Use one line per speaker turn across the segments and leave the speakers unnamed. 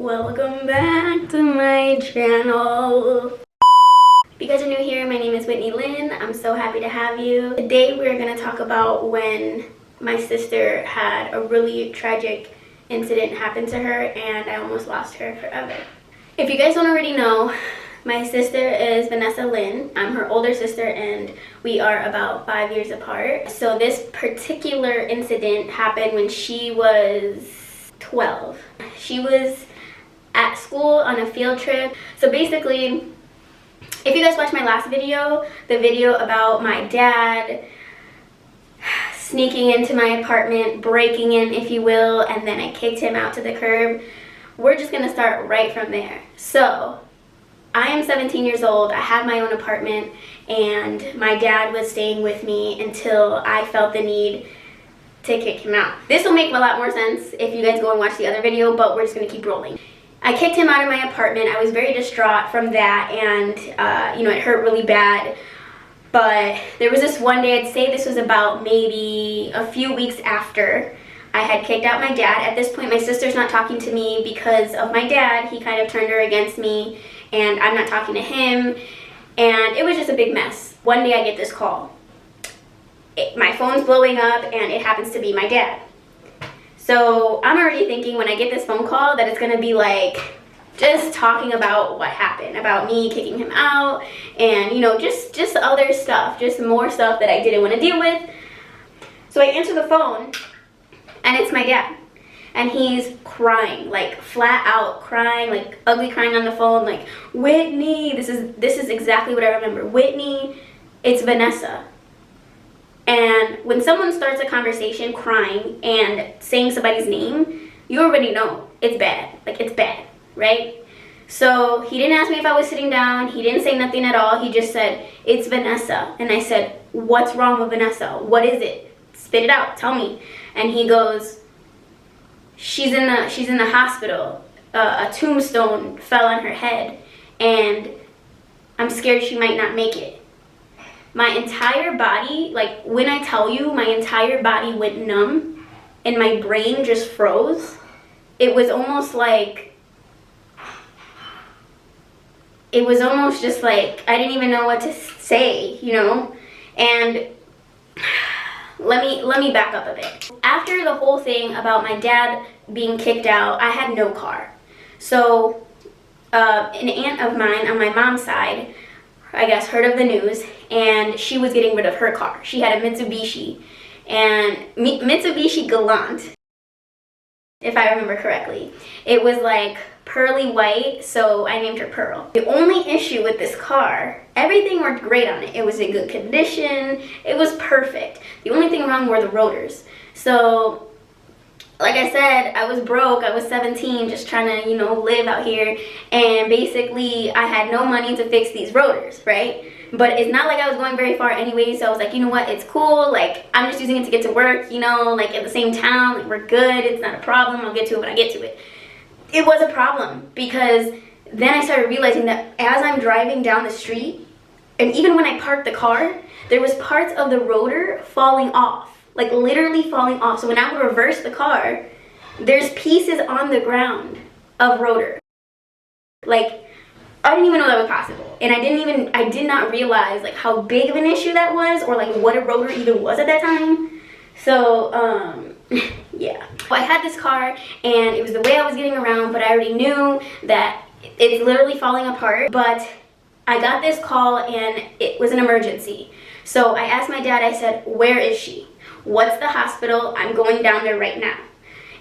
Welcome back to my channel. If you guys are new here, my name is Whitney Lynn. I'm so happy to have you. Today we're going to talk about when my sister had a really tragic incident happen to her and I almost lost her forever. If you guys don't already know, my sister is Vanessa Lynn. I'm her older sister and we are about 5 years apart. So this particular incident happened when she was 12. She was at school on a field trip. So basically, if you guys watched my last video, the video about my dad sneaking into my apartment, breaking in, if you will, and then I kicked him out to the curb, we're just gonna start right from there. So I am 17 years old, I have my own apartment, and my dad was staying with me until I felt the need to kick him out. This will make a lot more sense if you guys go and watch the other video, but we're just gonna keep rolling. I kicked him out of my apartment. I was very distraught from that, and it hurt really bad. But there was this one day, I'd say this was about maybe a few weeks after I had kicked out my dad. At this point, my sister's not talking to me because of my dad. He kind of turned her against me, and I'm not talking to him, and it was just a big mess. One day I get this call. My phone's blowing up, and it happens to be my dad. So I'm already thinking when I get this phone call that it's gonna be like just talking about what happened, about me kicking him out, and just other stuff, just more stuff that I didn't want to deal with. So I answer the phone, and it's my dad. And he's crying, like flat out crying, like ugly crying on the phone, like, Whitney, this is exactly what I remember. Whitney, it's Vanessa. And when someone starts a conversation crying and saying somebody's name, you already know it's bad, like it's bad, right? So he didn't ask me if I was sitting down, he didn't say nothing at all, he just said, it's Vanessa. And I said, what's wrong with Vanessa? What is it? Spit it out, tell me. And he goes, she's in the hospital. A tombstone fell on her head, and I'm scared she might not make it. My entire body, like when I tell you, my entire body went numb, and my brain just froze. It was almost like, it was almost just like I didn't even know what to say, And let me back up a bit. After the whole thing about my dad being kicked out, I had no car. So an aunt of mine on my mom's side, I guess, heard of the news, and she was getting rid of her car. She had a Mitsubishi, and Mitsubishi Galant, if I remember correctly. It was like pearly white, so I named her Pearl. The only issue with this car, everything worked great on it. It was in good condition, it was perfect. The only thing wrong were the rotors. So, like I said, I was broke, I was 17, just trying to, live out here, and basically I had no money to fix these rotors, right? But it's not like I was going very far anyway, so I was like, you know what, it's cool, like, I'm just using it to get to work, like, at the same town, like, we're good, it's not a problem, I'll get to it when I get to it. It was a problem, because then I started realizing that as I'm driving down the street, and even when I parked the car, there was parts of the rotor falling off. Like literally falling off. So when I would reverse the car, there's pieces on the ground of rotor. Like, I didn't even know that was possible. And I did not realize like how big of an issue that was, or like what a rotor even was at that time. So, yeah. I had this car and it was the way I was getting around, but I already knew that it's literally falling apart. But I got this call and it was an emergency. So I asked my dad, I said, where is she? What's the hospital? I'm going down there right now.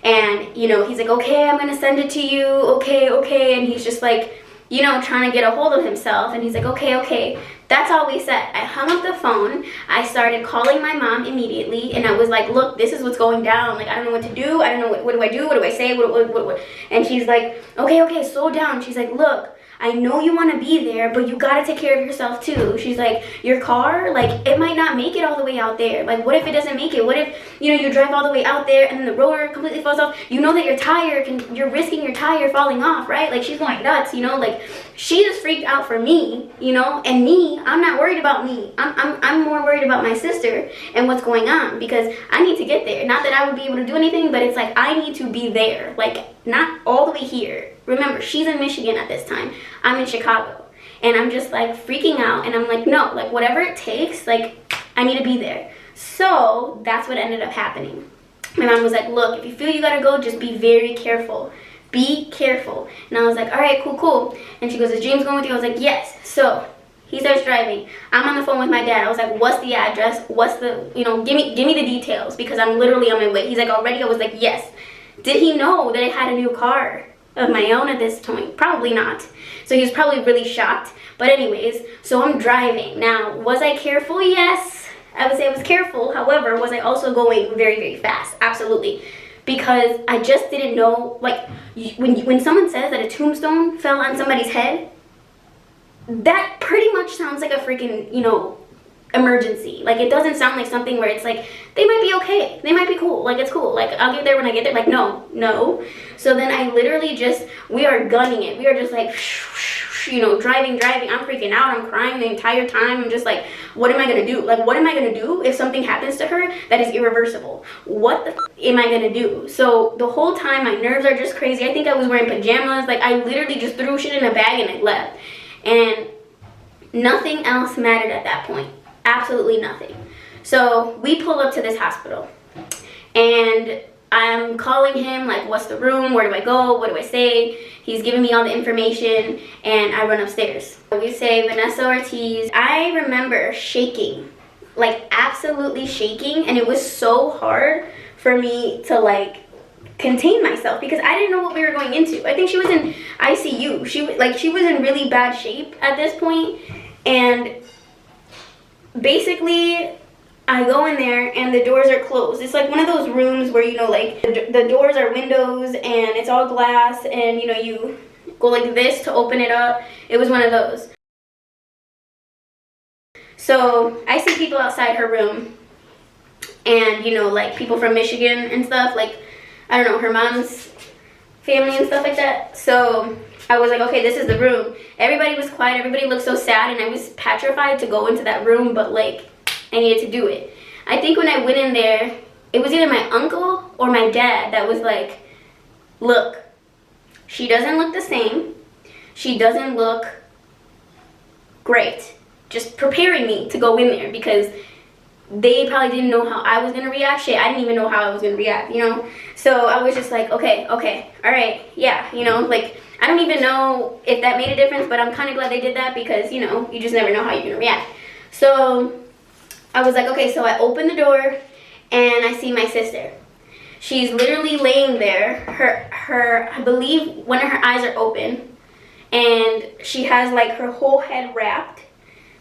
And, he's like, okay, I'm going to send it to you. Okay. And he's just like, trying to get a hold of himself. And he's like, okay. That's all we said. I hung up the phone. I started calling my mom immediately. And I was like, look, this is what's going down. Like, I don't know what to do. I don't know what do I do? What do I say? What? And she's like, okay, slow down. She's like, look, I know you want to be there, but you got to take care of yourself too. She's like, your car, like, it might not make it all the way out there. Like, what if it doesn't make it? What if, you drive all the way out there and then the rotor completely falls off? You know that your tire you're risking your tire falling off, right? Like, she's going nuts, like, she just freaked out for me, and me, I'm not worried about me. I'm more worried about my sister and what's going on, because I need to get there. Not that I would be able to do anything, but it's like, I need to be there. Like, not all the way here. Remember, she's in Michigan at this time. I'm in Chicago. And I'm just like freaking out. And I'm like, no, like whatever it takes, like I need to be there. So that's what ended up happening. My mom was like, look, if you feel you gotta go, just be very careful. Be careful. And I was like, all right, cool. And she goes, is James going with you? I was like, yes. So he starts driving. I'm on the phone with my dad. I was like, what's the address? What's the, you know, give me the details, because I'm literally on my way. He's like, already? I was like, yes. Did he know that I had a new car of my own at this point? Probably not. So he was probably really shocked. But anyways, so I'm driving. Now, was I careful? Yes. I would say I was careful. However, was I also going very, very fast? Absolutely. Because I just didn't know, like, when someone says that a tombstone fell on somebody's head, that pretty much sounds like a freaking, you know, emergency. Like, it doesn't sound like something where it's like, they might be okay, they might be cool, like, it's cool, like, I'll get there when I get there. Like, no. So then I literally just, we are gunning it. We are just like, you know, driving. I'm freaking out. I'm crying the entire time. I'm just like, what am I gonna do? Like, what am I gonna do if something happens to her that is irreversible? What the am I gonna do? So the whole time my nerves are just crazy. I think I was wearing pajamas. Like, I literally just threw shit in a bag and I left. And nothing else mattered at that point. Absolutely nothing. So we pull up to this hospital and I'm calling him, like, what's the room? Where do I go? What do I say? He's giving me all the information and I run upstairs. We say Vanessa Ortiz. I remember shaking, like absolutely shaking, and it was so hard for me to like contain myself because I didn't know what we were going into. I think she was in ICU. She was in really bad shape at this point, and basically I go in there and the doors are closed. It's like one of those rooms where, you know, like the doors are windows and it's all glass, and you know, you go like this to open it up. It was one of those. So I see people outside her room, and you know, like people from Michigan and stuff, like, I don't know, her mom's family and stuff like that. So I was like, okay, this is the room. Everybody was quiet. Everybody looked so sad, and I was petrified to go into that room, but like, I needed to do it. I think when I went in there, it was either my uncle or my dad that was like, look, she doesn't look the same. She doesn't look great. Just preparing me to go in there because they probably didn't know how I was going to react. Shit, I didn't even know how I was going to react, you know? So I was just like, okay, all right, yeah, you know, like, I don't even know if that made a difference, but I'm kind of glad they did that because, you know, you just never know how you're going to react. So I was like, okay, so I open the door and I see my sister. She's literally laying there. I believe one of her eyes are open, and she has like her whole head wrapped,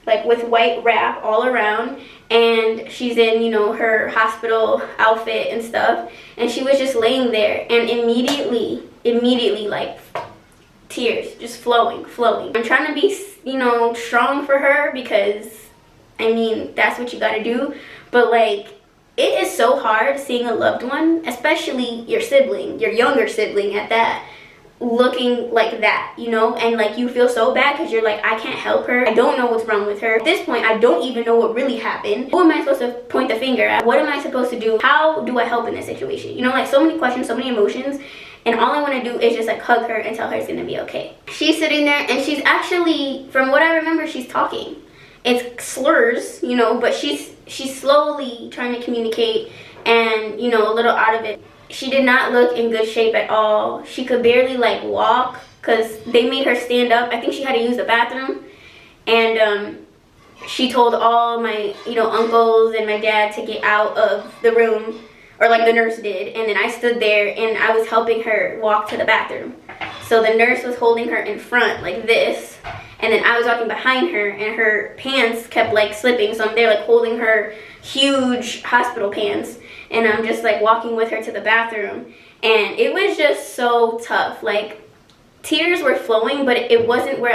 like with white wrap all around, and she's in, you know, her hospital outfit and stuff, and she was just laying there, and immediately like tears just flowing. I'm trying to be, you know, strong for her because, I mean, that's what you gotta do, but like, it is so hard seeing a loved one, especially your sibling, your younger sibling at that, looking like that, you know, and like you feel so bad because you're like, I can't help her. I don't know what's wrong with her. At this point, I don't even know what really happened. Who am I supposed to point the finger at? What am I supposed to do? How do I help in this situation? You know, like so many questions, so many emotions, and all I want to do is just like hug her and tell her it's gonna be okay. She's sitting there and she's actually, from what I remember, she's talking. It's slurs, you know, but she's slowly trying to communicate and, you know, a little out of it. She did not look in good shape at all. She could barely like walk because they made her stand up. I think she had to use the bathroom, and she told all my, you know, uncles and my dad to get out of the room, or like the nurse did, and then I stood there and I was helping her walk to the bathroom. So the nurse was holding her in front like this, and then I was walking behind her, and her pants kept like slipping, so I'm there like holding her huge hospital pants, and I'm just like walking with her to the bathroom, and it was just so tough. Like, tears were flowing, but it wasn't where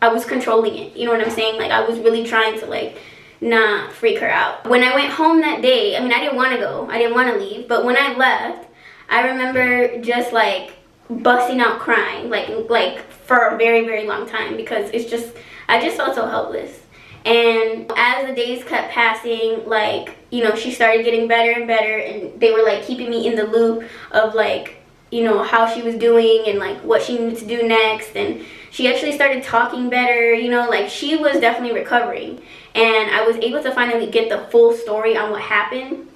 I was controlling it, you know what I'm saying? Like, I was really trying to like not freak her out. When I went home that day, I mean, I didn't want to go, I didn't want to leave, but when I left, I remember just like busting out crying, like for a very, very long time, because it's just, I just felt so helpless. And as the days kept passing, like, you know, she started getting better and better, and they were like keeping me in the loop of like you know, how she was doing and like what she needed to do next. And she actually started talking better, you know, like she was definitely recovering. And I was able to finally get the full story on what happened.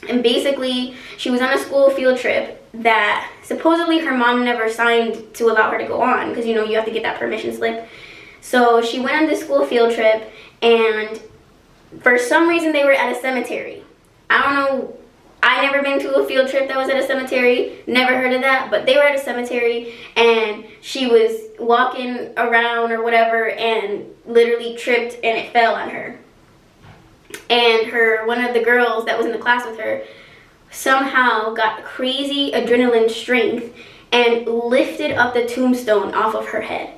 And basically, she was on a school field trip that supposedly her mom never signed to allow her to go on, because, you know, you have to get that permission slip. So she went on this school field trip, and for some reason they were at a cemetery. I don't know, I never been to a field trip that was at a cemetery, never heard of that, but they were at a cemetery, and she was walking around or whatever and literally tripped and it fell on her. And one of the girls that was in the class with her somehow got crazy adrenaline strength and lifted up the tombstone off of her head.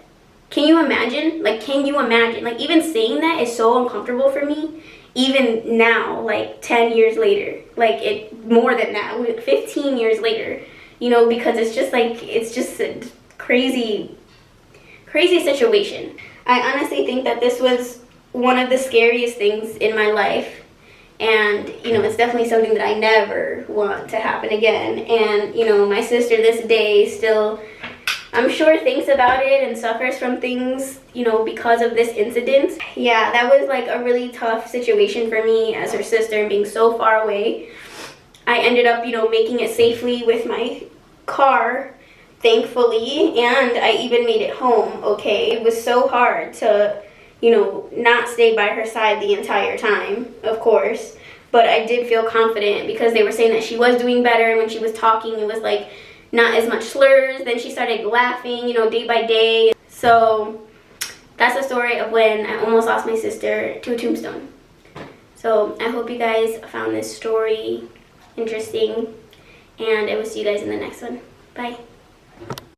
Can you imagine? Like, can you imagine? Like, even saying that is so uncomfortable for me, even now, like 10 years later, like more than that, 15 years later, you know, because it's just like, it's just a crazy situation. I honestly think that this was one of the scariest things in my life, and you know, it's definitely something that I never want to happen again. And you know, my sister this day still, I'm sure, thinks about it and suffers from things, you know, because of this incident. Yeah, that was like a really tough situation for me as her sister and being so far away. I ended up, you know, making it safely with my car, thankfully, and I even made it home okay. It was so hard to, you know, not stay by her side the entire time, of course, but I did feel confident because they were saying that she was doing better, and when she was talking, it was like not as much slurs. Then she started laughing, you know, day by day. So that's the story of when I almost lost my sister to a tombstone. So I hope you guys found this story interesting, and I will see you guys in the next one. Bye.